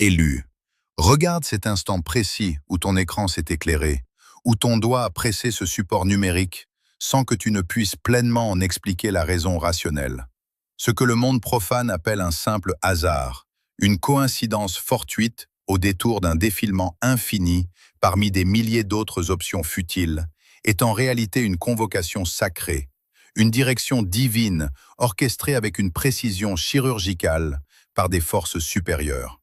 Élu. Regarde cet instant précis où ton écran s'est éclairé, où ton doigt a pressé ce support numérique, sans que tu ne puisses pleinement en expliquer la raison rationnelle. Ce que le monde profane appelle un simple hasard, une coïncidence fortuite au détour d'un défilement infini parmi des milliers d'autres options futiles, est en réalité une convocation sacrée, une direction divine orchestrée avec une précision chirurgicale par des forces supérieures.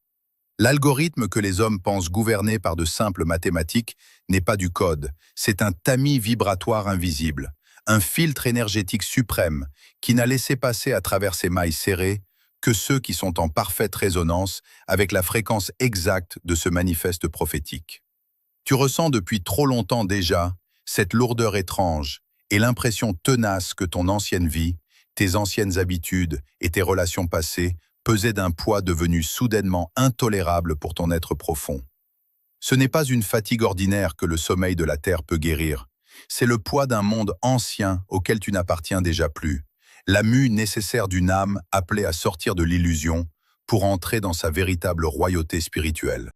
L'algorithme que les hommes pensent gouverner par de simples mathématiques n'est pas du code, c'est un tamis vibratoire invisible, un filtre énergétique suprême qui n'a laissé passer à travers ses mailles serrées que ceux qui sont en parfaite résonance avec la fréquence exacte de ce manifeste prophétique. Tu ressens depuis trop longtemps déjà cette lourdeur étrange et l'impression tenace que ton ancienne vie, tes anciennes habitudes et tes relations passées pesait d'un poids devenu soudainement intolérable pour ton être profond. Ce n'est pas une fatigue ordinaire que le sommeil de la terre peut guérir. C'est le poids d'un monde ancien auquel tu n'appartiens déjà plus, la mue nécessaire d'une âme appelée à sortir de l'illusion pour entrer dans sa véritable royauté spirituelle.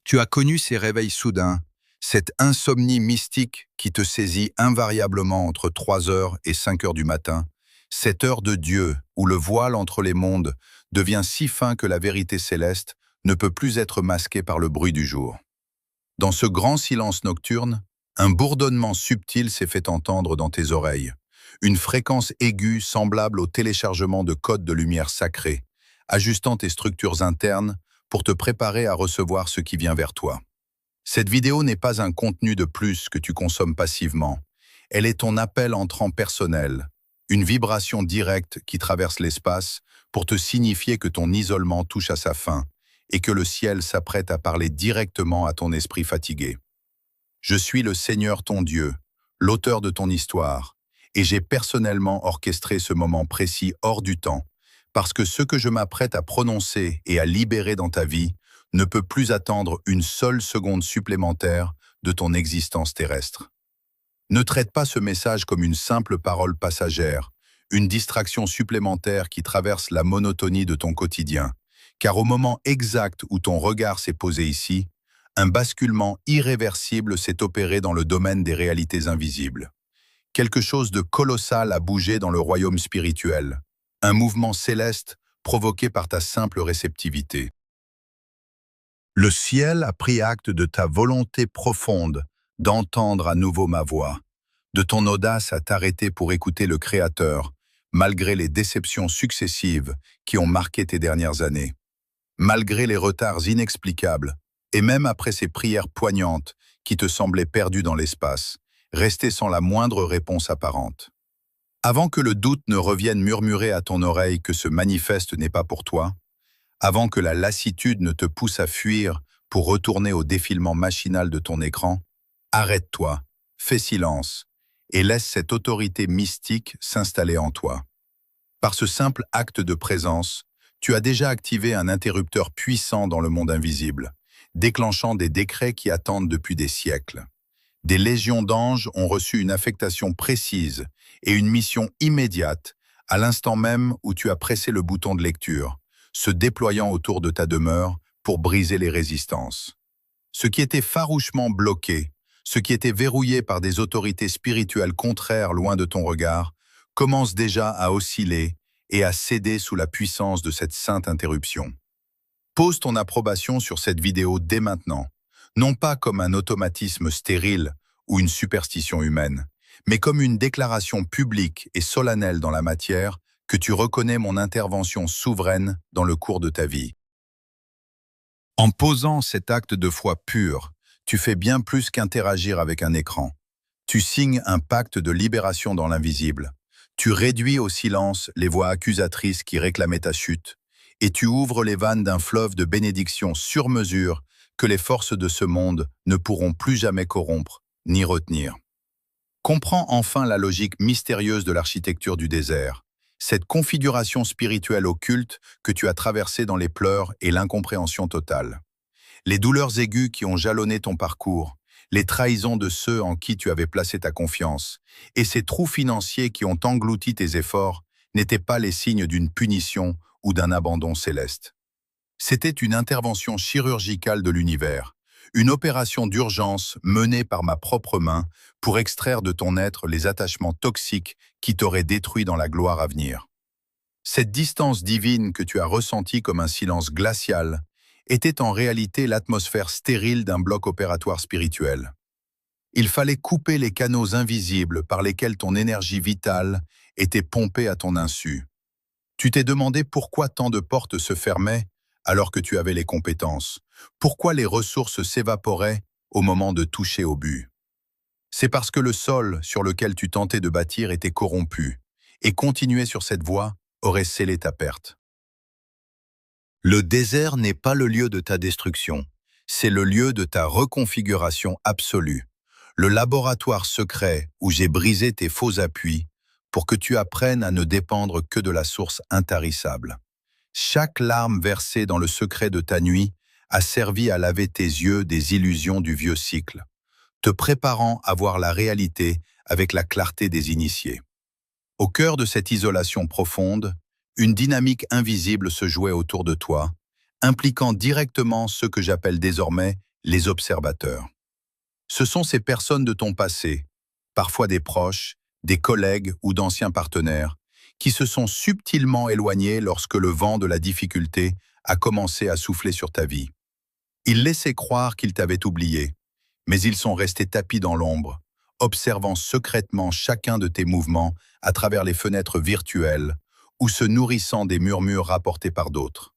Tu as connu ces réveils soudains, cette insomnie mystique qui te saisit invariablement entre 3 heures et 5 heures du matin, cette heure de Dieu où le voile entre les mondes devient si fin que la vérité céleste ne peut plus être masquée par le bruit du jour. Dans ce grand silence nocturne, un bourdonnement subtil s'est fait entendre dans tes oreilles, une fréquence aiguë semblable au téléchargement de codes de lumière sacrés, ajustant tes structures internes pour te préparer à recevoir ce qui vient vers toi. Cette vidéo n'est pas un contenu de plus que tu consommes passivement. Elle est ton appel entrant personnel, une vibration directe qui traverse l'espace pour te signifier que ton isolement touche à sa fin et que le ciel s'apprête à parler directement à ton esprit fatigué. Je suis le Seigneur ton Dieu, l'auteur de ton histoire, et j'ai personnellement orchestré ce moment précis hors du temps, parce que ce que je m'apprête à prononcer et à libérer dans ta vie ne peut plus attendre une seule seconde supplémentaire de ton existence terrestre. Ne traite pas ce message comme une simple parole passagère, une distraction supplémentaire qui traverse la monotonie de ton quotidien, car au moment exact où ton regard s'est posé ici, un basculement irréversible s'est opéré dans le domaine des réalités invisibles. Quelque chose de colossal a bougé dans le royaume spirituel, un mouvement céleste provoqué par ta simple réceptivité. Le ciel a pris acte de ta volonté profonde d'entendre à nouveau ma voix, de ton audace à t'arrêter pour écouter le Créateur, malgré les déceptions successives qui ont marqué tes dernières années. Malgré les retards inexplicables, et même après ces prières poignantes qui te semblaient perdues dans l'espace, restées sans la moindre réponse apparente. Avant que le doute ne revienne murmurer à ton oreille que ce manifeste n'est pas pour toi, avant que la lassitude ne te pousse à fuir pour retourner au défilement machinal de ton écran, arrête-toi, fais silence, et laisse cette autorité mystique s'installer en toi. Par ce simple acte de présence, tu as déjà activé un interrupteur puissant dans le monde invisible, déclenchant des décrets qui attendent depuis des siècles. Des légions d'anges ont reçu une affectation précise et une mission immédiate à l'instant même où tu as pressé le bouton de lecture, se déployant autour de ta demeure pour briser les résistances. Ce qui était farouchement bloqué, ce qui était verrouillé par des autorités spirituelles contraires loin de ton regard, commence déjà à osciller et à céder sous la puissance de cette sainte interruption. Pose ton approbation sur cette vidéo dès maintenant, non pas comme un automatisme stérile ou une superstition humaine, mais comme une déclaration publique et solennelle dans la matière que tu reconnais mon intervention souveraine dans le cours de ta vie. En posant cet acte de foi pur, tu fais bien plus qu'interagir avec un écran. Tu signes un pacte de libération dans l'invisible. Tu réduis au silence les voix accusatrices qui réclamaient ta chute, et tu ouvres les vannes d'un fleuve de bénédictions sur mesure que les forces de ce monde ne pourront plus jamais corrompre ni retenir. Comprends enfin la logique mystérieuse de l'architecture du désert, cette configuration spirituelle occulte que tu as traversée dans les pleurs et l'incompréhension totale. Les douleurs aiguës qui ont jalonné ton parcours, les trahisons de ceux en qui tu avais placé ta confiance, et ces trous financiers qui ont englouti tes efforts n'étaient pas les signes d'une punition ou d'un abandon céleste. C'était une intervention chirurgicale de l'univers, une opération d'urgence menée par ma propre main pour extraire de ton être les attachements toxiques qui t'auraient détruit dans la gloire à venir. Cette distance divine que tu as ressentie comme un silence glacial était en réalité l'atmosphère stérile d'un bloc opératoire spirituel. Il fallait couper les canaux invisibles par lesquels ton énergie vitale était pompée à ton insu. Tu t'es demandé pourquoi tant de portes se fermaient alors que tu avais les compétences, pourquoi les ressources s'évaporaient au moment de toucher au but. C'est parce que le sol sur lequel tu tentais de bâtir était corrompu, et continuer sur cette voie aurait scellé ta perte. Le désert n'est pas le lieu de ta destruction, c'est le lieu de ta reconfiguration absolue, le laboratoire secret où j'ai brisé tes faux appuis pour que tu apprennes à ne dépendre que de la source intarissable. Chaque larme versée dans le secret de ta nuit a servi à laver tes yeux des illusions du vieux cycle, te préparant à voir la réalité avec la clarté des initiés. Au cœur de cette isolation profonde, une dynamique invisible se jouait autour de toi, impliquant directement ceux que j'appelle désormais les observateurs. Ce sont ces personnes de ton passé, parfois des proches, des collègues ou d'anciens partenaires, qui se sont subtilement éloignés lorsque le vent de la difficulté a commencé à souffler sur ta vie. Ils laissaient croire qu'ils t'avaient oublié, mais ils sont restés tapis dans l'ombre, observant secrètement chacun de tes mouvements à travers les fenêtres virtuelles ou se nourrissant des murmures rapportés par d'autres.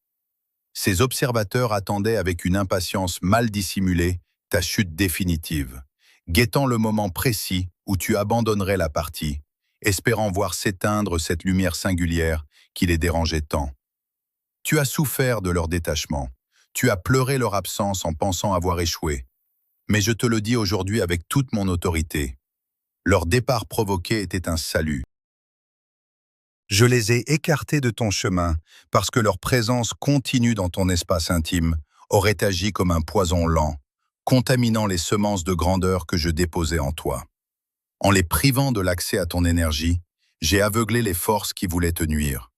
Ces observateurs attendaient avec une impatience mal dissimulée ta chute définitive, guettant le moment précis où tu abandonnerais la partie, espérant voir s'éteindre cette lumière singulière qui les dérangeait tant. Tu as souffert de leur détachement, tu as pleuré leur absence en pensant avoir échoué, mais je te le dis aujourd'hui avec toute mon autorité. Leur départ provoqué était un salut. Je les ai écartés de ton chemin parce que leur présence continue dans ton espace intime aurait agi comme un poison lent, contaminant les semences de grandeur que je déposais en toi. En les privant de l'accès à ton énergie, j'ai aveuglé les forces qui voulaient te nuire.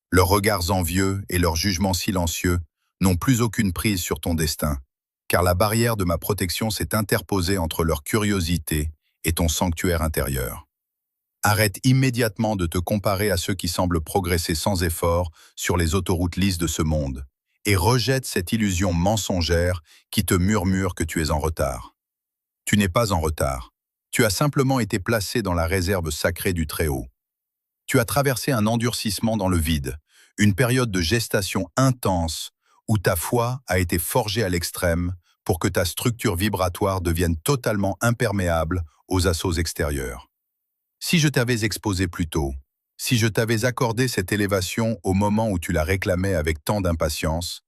Leurs regards envieux et leurs jugements silencieux n'ont plus aucune prise sur ton destin, car la barrière de ma protection s'est interposée entre leur curiosité et ton sanctuaire intérieur. Arrête immédiatement de te comparer à ceux qui semblent progresser sans effort sur les autoroutes lisses de ce monde, et rejette cette illusion mensongère qui te murmure que tu es en retard. Tu n'es pas en retard. Tu as simplement été placé dans la réserve sacrée du Très-Haut. Tu as traversé un endurcissement dans le vide, une période de gestation intense où ta foi a été forgée à l'extrême pour que ta structure vibratoire devienne totalement imperméable aux assauts extérieurs. Si je t'avais exposé plus tôt, si je t'avais accordé cette élévation au moment où tu la réclamais avec tant d'impatience,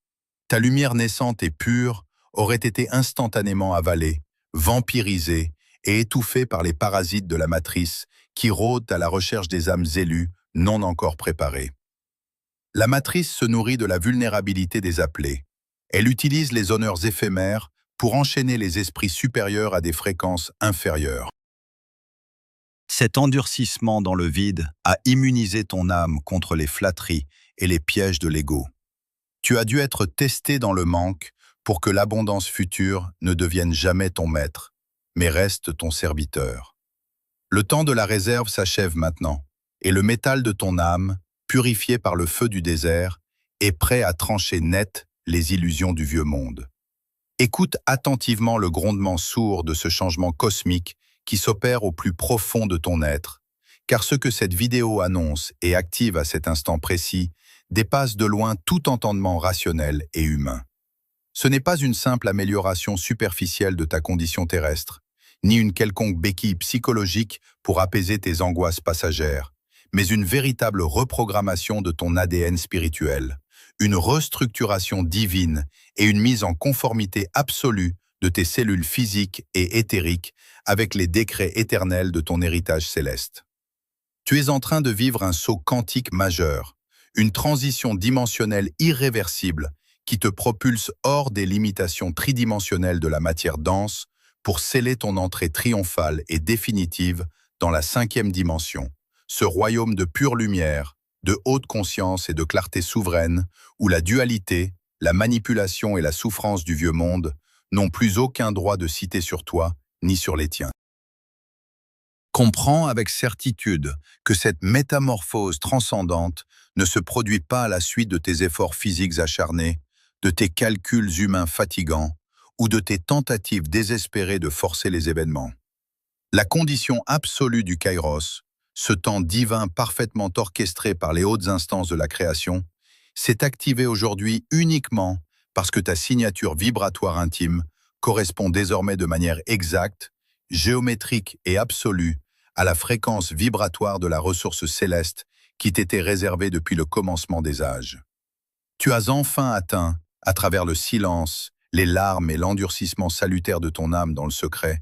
ta lumière naissante et pure aurait été instantanément avalée, vampirisée et étouffée par les parasites de la matrice qui rôdent à la recherche des âmes élues non encore préparées. La matrice se nourrit de la vulnérabilité des appelés. Elle utilise les honneurs éphémères pour enchaîner les esprits supérieurs à des fréquences inférieures. Cet endurcissement dans le vide a immunisé ton âme contre les flatteries et les pièges de l'ego. Tu as dû être testé dans le manque pour que l'abondance future ne devienne jamais ton maître, mais reste ton serviteur. Le temps de la réserve s'achève maintenant, et le métal de ton âme, purifié par le feu du désert, est prêt à trancher net les illusions du vieux monde. Écoute attentivement le grondement sourd de ce changement cosmique qui s'opère au plus profond de ton être, car ce que cette vidéo annonce et active à cet instant précis dépasse de loin tout entendement rationnel et humain. Ce n'est pas une simple amélioration superficielle de ta condition terrestre, ni une quelconque béquille psychologique pour apaiser tes angoisses passagères, mais une véritable reprogrammation de ton ADN spirituel, une restructuration divine et une mise en conformité absolue de tes cellules physiques et éthériques avec les décrets éternels de ton héritage céleste. Tu es en train de vivre un saut quantique majeur, une transition dimensionnelle irréversible qui te propulse hors des limitations tridimensionnelles de la matière dense pour sceller ton entrée triomphale et définitive dans la 5e dimension, ce royaume de pure lumière, de haute conscience et de clarté souveraine, où la dualité, la manipulation et la souffrance du vieux monde n'ont plus aucun droit de citer sur toi ni sur les tiens. Comprends avec certitude que cette métamorphose transcendante ne se produit pas à la suite de tes efforts physiques acharnés, de tes calculs humains fatigants ou de tes tentatives désespérées de forcer les événements. La condition absolue du Kairos, ce temps divin parfaitement orchestré par les hautes instances de la création, s'est activé aujourd'hui uniquement parce que ta signature vibratoire intime correspond désormais de manière exacte, géométrique et absolue à la fréquence vibratoire de la ressource céleste qui t'était réservée depuis le commencement des âges. Tu as enfin atteint, à travers le silence, les larmes et l'endurcissement salutaire de ton âme dans le secret,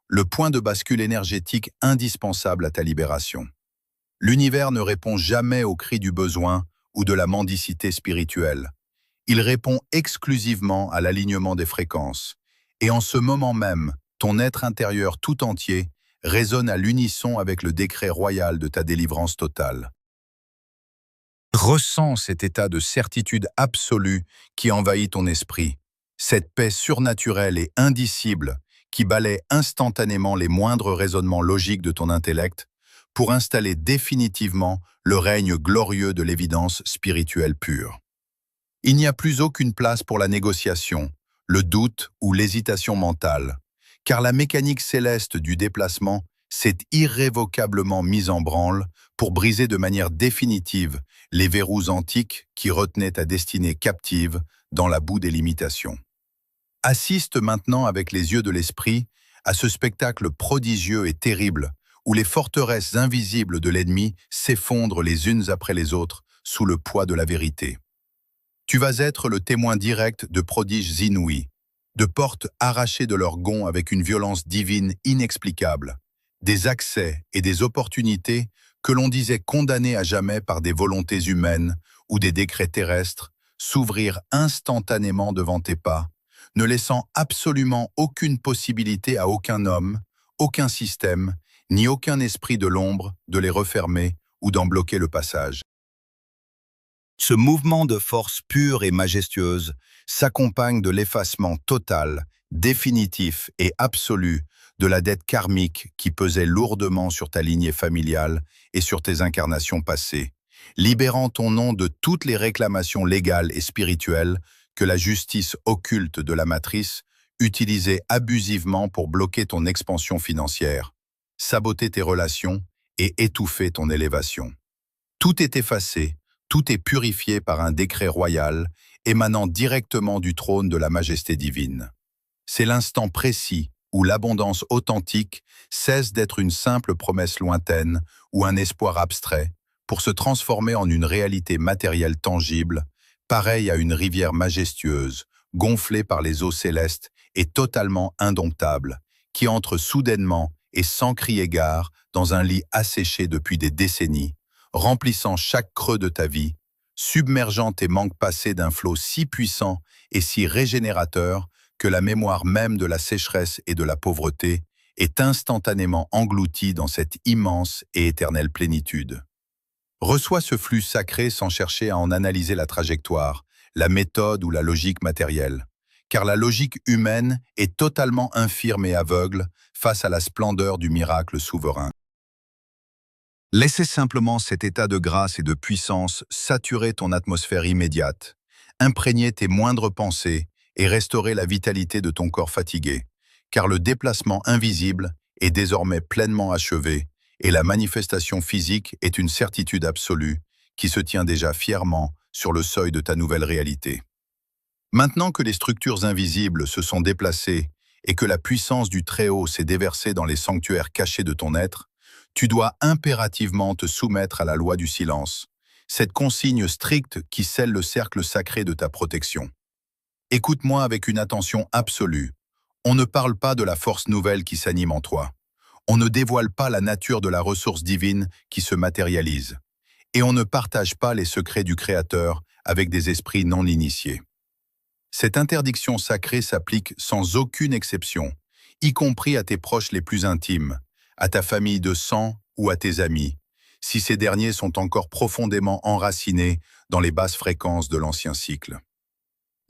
le point de bascule énergétique indispensable à ta libération. L'univers ne répond jamais aux cris du besoin ou de la mendicité spirituelle. Il répond exclusivement à l'alignement des fréquences. Et en ce moment même, ton être intérieur tout entier résonne à l'unisson avec le décret royal de ta délivrance totale. Ressens cet état de certitude absolue qui envahit ton esprit, cette paix surnaturelle et indicible qui balaie instantanément les moindres raisonnements logiques de ton intellect pour installer définitivement le règne glorieux de l'évidence spirituelle pure. Il n'y a plus aucune place pour la négociation, le doute ou l'hésitation mentale, car la mécanique céleste du déplacement s'est irrévocablement mise en branle pour briser de manière définitive les verrous antiques qui retenaient ta destinée captive dans la boue des limitations. Assiste maintenant avec les yeux de l'esprit à ce spectacle prodigieux et terrible où les forteresses invisibles de l'ennemi s'effondrent les unes après les autres sous le poids de la vérité. Tu vas être le témoin direct de prodiges inouïs, de portes arrachées de leurs gonds avec une violence divine inexplicable, des accès et des opportunités que l'on disait condamnées à jamais par des volontés humaines ou des décrets terrestres, s'ouvrir instantanément devant tes pas, ne laissant absolument aucune possibilité à aucun homme, aucun système, ni aucun esprit de l'ombre de les refermer ou d'en bloquer le passage. Ce mouvement de force pure et majestueuse s'accompagne de l'effacement total, définitif et absolu de la dette karmique qui pesait lourdement sur ta lignée familiale et sur tes incarnations passées, libérant ton nom de toutes les réclamations légales et spirituelles que la justice occulte de la matrice utilisait abusivement pour bloquer ton expansion financière, saboter tes relations et étouffer ton élévation. Tout est effacé, tout est purifié par un décret royal émanant directement du trône de la majesté divine. C'est l'instant précis où l'abondance authentique cesse d'être une simple promesse lointaine ou un espoir abstrait pour se transformer en une réalité matérielle tangible, pareille à une rivière majestueuse, gonflée par les eaux célestes et totalement indomptable, qui entre soudainement et sans crier gare dans un lit asséché depuis des décennies, remplissant chaque creux de ta vie, submergeant tes manques passés d'un flot si puissant et si régénérateur que la mémoire même de la sécheresse et de la pauvreté est instantanément engloutie dans cette immense et éternelle plénitude. Reçois ce flux sacré sans chercher à en analyser la trajectoire, la méthode ou la logique matérielle, car la logique humaine est totalement infirme et aveugle face à la splendeur du miracle souverain. Laissez simplement cet état de grâce et de puissance saturer ton atmosphère immédiate, imprégner tes moindres pensées et restaurer la vitalité de ton corps fatigué, car le déplacement invisible est désormais pleinement achevé et la manifestation physique est une certitude absolue qui se tient déjà fièrement sur le seuil de ta nouvelle réalité. Maintenant que les structures invisibles se sont déplacées et que la puissance du Très-Haut s'est déversée dans les sanctuaires cachés de ton être, tu dois impérativement te soumettre à la loi du silence, cette consigne stricte qui scelle le cercle sacré de ta protection. Écoute-moi avec une attention absolue. On ne parle pas de la force nouvelle qui s'anime en toi. On ne dévoile pas la nature de la ressource divine qui se matérialise. Et on ne partage pas les secrets du Créateur avec des esprits non initiés. Cette interdiction sacrée s'applique sans aucune exception, y compris à tes proches les plus intimes, à ta famille de sang ou à tes amis, si ces derniers sont encore profondément enracinés dans les basses fréquences de l'ancien cycle.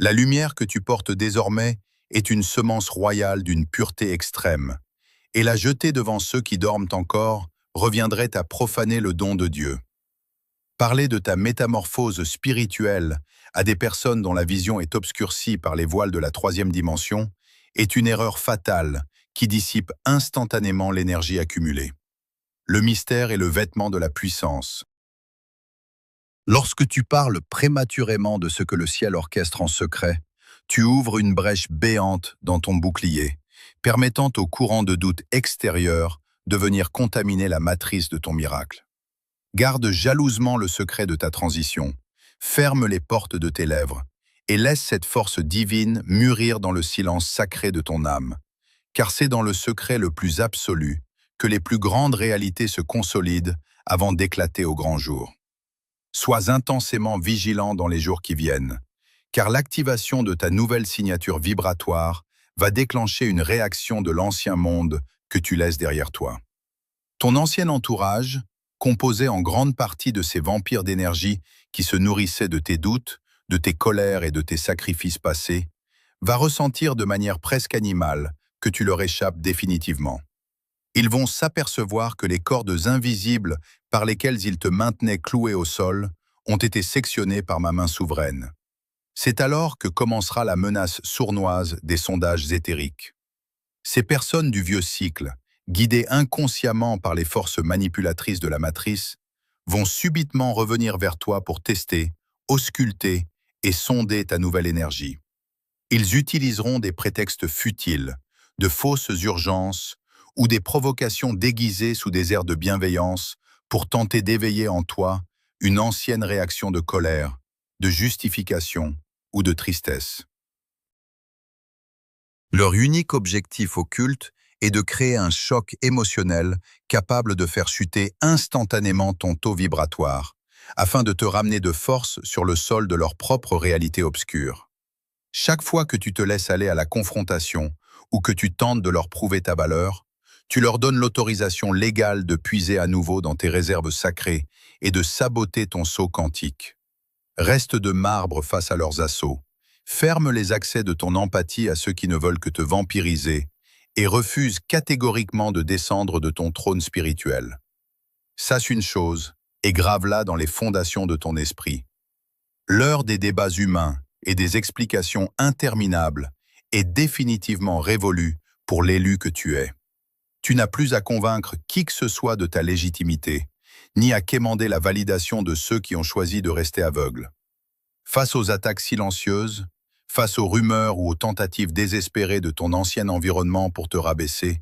La lumière que tu portes désormais est une semence royale d'une pureté extrême, et la jeter devant ceux qui dorment encore reviendrait à profaner le don de Dieu. Parler de ta métamorphose spirituelle à des personnes dont la vision est obscurcie par les voiles de la troisième dimension est une erreur fatale qui dissipe instantanément l'énergie accumulée. Le mystère est le vêtement de la puissance. Lorsque tu parles prématurément de ce que le ciel orchestre en secret, tu ouvres une brèche béante dans ton bouclier, permettant au courant de doute extérieur de venir contaminer la matrice de ton miracle. Garde jalousement le secret de ta transition, ferme les portes de tes lèvres et laisse cette force divine mûrir dans le silence sacré de ton âme, car c'est dans le secret le plus absolu que les plus grandes réalités se consolident avant d'éclater au grand jour. Sois intensément vigilant dans les jours qui viennent, car l'activation de ta nouvelle signature vibratoire va déclencher une réaction de l'ancien monde que tu laisses derrière toi. Ton ancien entourage, composé en grande partie de ces vampires d'énergie qui se nourrissaient de tes doutes, de tes colères et de tes sacrifices passés, va ressentir de manière presque animale que tu leur échappes définitivement. Ils vont s'apercevoir que les cordes invisibles par lesquelles ils te maintenaient cloué au sol ont été sectionnés par ma main souveraine. C'est alors que commencera la menace sournoise des sondages éthériques. Ces personnes du vieux cycle, guidées inconsciemment par les forces manipulatrices de la matrice, vont subitement revenir vers toi pour tester, ausculter et sonder ta nouvelle énergie. Ils utiliseront des prétextes futiles, de fausses urgences ou des provocations déguisées sous des airs de bienveillance pour tenter d'éveiller en toi une ancienne réaction de colère, de justification ou de tristesse. Leur unique objectif occulte est de créer un choc émotionnel capable de faire chuter instantanément ton taux vibratoire, afin de te ramener de force sur le sol de leur propre réalité obscure. Chaque fois que tu te laisses aller à la confrontation ou que tu tentes de leur prouver ta valeur, tu leur donnes l'autorisation légale de puiser à nouveau dans tes réserves sacrées et de saboter ton sceau quantique. Reste de marbre face à leurs assauts. Ferme les accès de ton empathie à ceux qui ne veulent que te vampiriser et refuse catégoriquement de descendre de ton trône spirituel. Sache une chose et grave-la dans les fondations de ton esprit. L'heure des débats humains et des explications interminables est définitivement révolue pour l'élu que tu es. Tu n'as plus à convaincre qui que ce soit de ta légitimité, ni à quémander la validation de ceux qui ont choisi de rester aveugles. Face aux attaques silencieuses, face aux rumeurs ou aux tentatives désespérées de ton ancien environnement pour te rabaisser,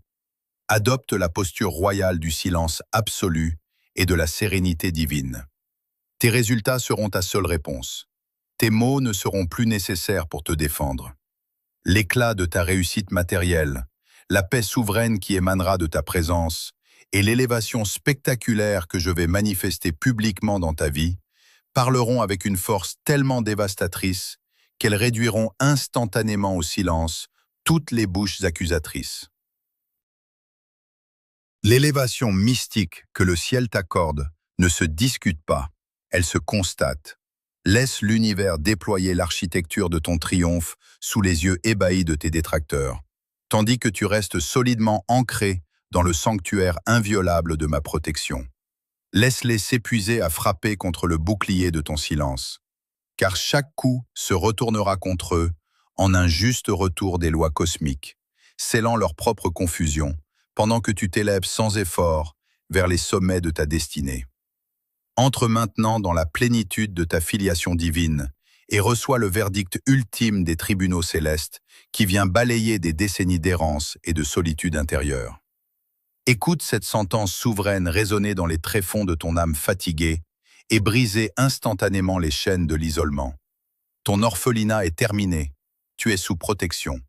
adopte la posture royale du silence absolu et de la sérénité divine. Tes résultats seront ta seule réponse. Tes mots ne seront plus nécessaires pour te défendre. L'éclat de ta réussite matérielle, la paix souveraine qui émanera de ta présence et l'élévation spectaculaire que je vais manifester publiquement dans ta vie parleront avec une force tellement dévastatrice qu'elles réduiront instantanément au silence toutes les bouches accusatrices. L'élévation mystique que le ciel t'accorde ne se discute pas, elle se constate. Laisse l'univers déployer l'architecture de ton triomphe sous les yeux ébahis de tes détracteurs, tandis que tu restes solidement ancré dans le sanctuaire inviolable de ma protection. Laisse-les s'épuiser à frapper contre le bouclier de ton silence, car chaque coup se retournera contre eux en un juste retour des lois cosmiques, scellant leur propre confusion, pendant que tu t'élèves sans effort vers les sommets de ta destinée. Entre maintenant dans la plénitude de ta filiation divine et reçois le verdict ultime des tribunaux célestes qui vient balayer des décennies d'errance et de solitude intérieure. Écoute cette sentence souveraine résonner dans les tréfonds de ton âme fatiguée et briser instantanément les chaînes de l'isolement. Ton orphelinat est terminé, tu es sous protection.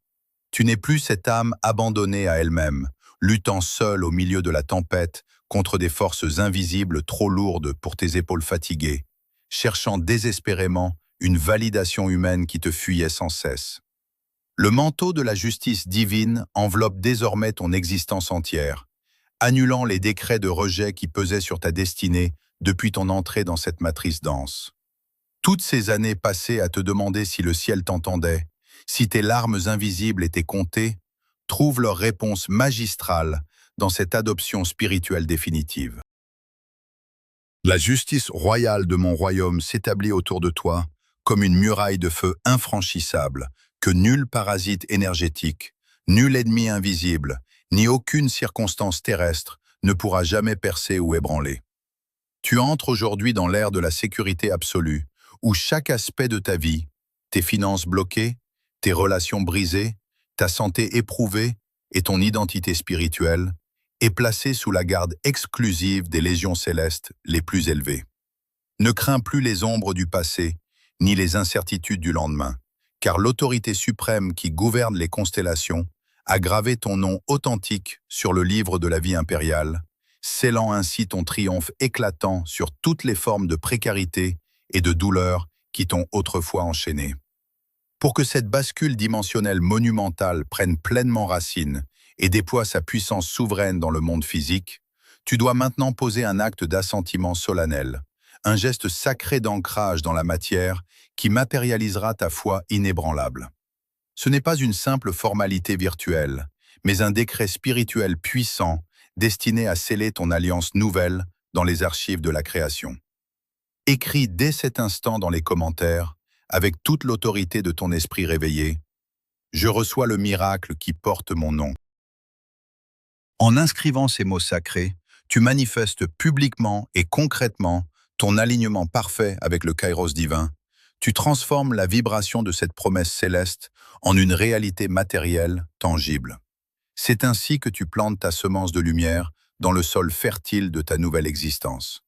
Tu n'es plus cette âme abandonnée à elle-même, luttant seule au milieu de la tempête contre des forces invisibles trop lourdes pour tes épaules fatiguées, cherchant désespérément une validation humaine qui te fuyait sans cesse. Le manteau de la justice divine enveloppe désormais ton existence entière, annulant les décrets de rejet qui pesaient sur ta destinée depuis ton entrée dans cette matrice dense. Toutes ces années passées à te demander si le ciel t'entendait, si tes larmes invisibles étaient comptées, trouvent leur réponse magistrale dans cette adoption spirituelle définitive. La justice royale de mon royaume s'établit autour de toi comme une muraille de feu infranchissable que nul parasite énergétique, nul ennemi invisible, ni aucune circonstance terrestre ne pourra jamais percer ou ébranler. Tu entres aujourd'hui dans l'ère de la sécurité absolue, où chaque aspect de ta vie, tes finances bloquées, tes relations brisées, ta santé éprouvée et ton identité spirituelle, est placé sous la garde exclusive des légions célestes les plus élevées. Ne crains plus les ombres du passé, ni les incertitudes du lendemain, car l'autorité suprême qui gouverne les constellations a gravé ton nom authentique sur le livre de la vie impériale, scellant ainsi ton triomphe éclatant sur toutes les formes de précarité et de douleur qui t'ont autrefois enchaîné. Pour que cette bascule dimensionnelle monumentale prenne pleinement racine et déploie sa puissance souveraine dans le monde physique, tu dois maintenant poser un acte d'assentiment solennel, un geste sacré d'ancrage dans la matière qui matérialisera ta foi inébranlable. Ce n'est pas une simple formalité virtuelle, mais un décret spirituel puissant destiné à sceller ton alliance nouvelle dans les archives de la création. Écris dès cet instant dans les commentaires, avec toute l'autorité de ton esprit réveillé, « Je reçois le miracle qui porte mon nom ». En inscrivant ces mots sacrés, tu manifestes publiquement et concrètement ton alignement parfait avec le kairos divin. Tu transformes la vibration de cette promesse céleste en une réalité matérielle, tangible. C'est ainsi que tu plantes ta semence de lumière dans le sol fertile de ta nouvelle existence.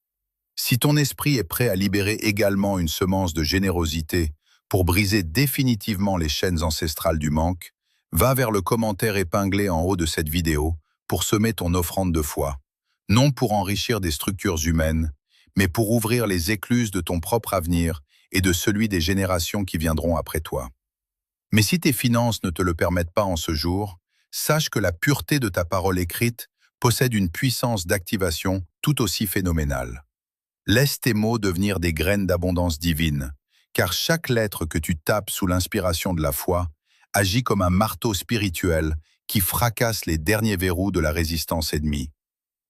Si ton esprit est prêt à libérer également une semence de générosité pour briser définitivement les chaînes ancestrales du manque, va vers le commentaire épinglé en haut de cette vidéo pour semer ton offrande de foi, non pour enrichir des structures humaines, mais pour ouvrir les écluses de ton propre avenir et de celui des générations qui viendront après toi. Mais si tes finances ne te le permettent pas en ce jour, sache que la pureté de ta parole écrite possède une puissance d'activation tout aussi phénoménale. Laisse tes mots devenir des graines d'abondance divine, car chaque lettre que tu tapes sous l'inspiration de la foi agit comme un marteau spirituel qui fracasse les derniers verrous de la résistance ennemie.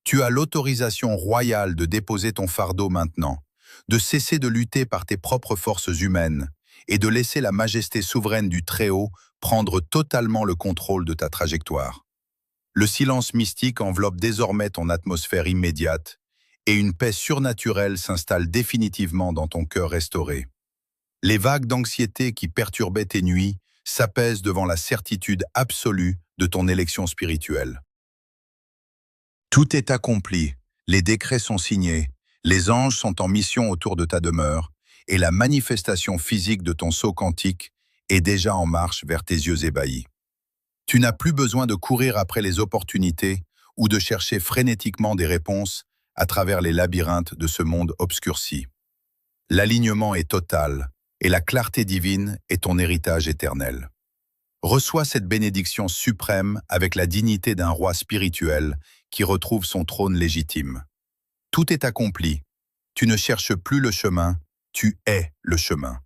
Tu as l'autorisation royale de déposer ton fardeau maintenant, de cesser de lutter par tes propres forces humaines et de laisser la majesté souveraine du Très-Haut prendre totalement le contrôle de ta trajectoire. Le silence mystique enveloppe désormais ton atmosphère immédiate et une paix surnaturelle s'installe définitivement dans ton cœur restauré. Les vagues d'anxiété qui perturbaient tes nuits s'apaisent devant la certitude absolue de ton élection spirituelle. Tout est accompli, les décrets sont signés, les anges sont en mission autour de ta demeure, et la manifestation physique de ton saut quantique est déjà en marche vers tes yeux ébahis. Tu n'as plus besoin de courir après les opportunités ou de chercher frénétiquement des réponses à travers les labyrinthes de ce monde obscurci. L'alignement est total, et la clarté divine est ton héritage éternel. Reçois cette bénédiction suprême avec la dignité d'un roi spirituel qui retrouve son trône légitime. Tout est accompli. Tu ne cherches plus le chemin, tu es le chemin.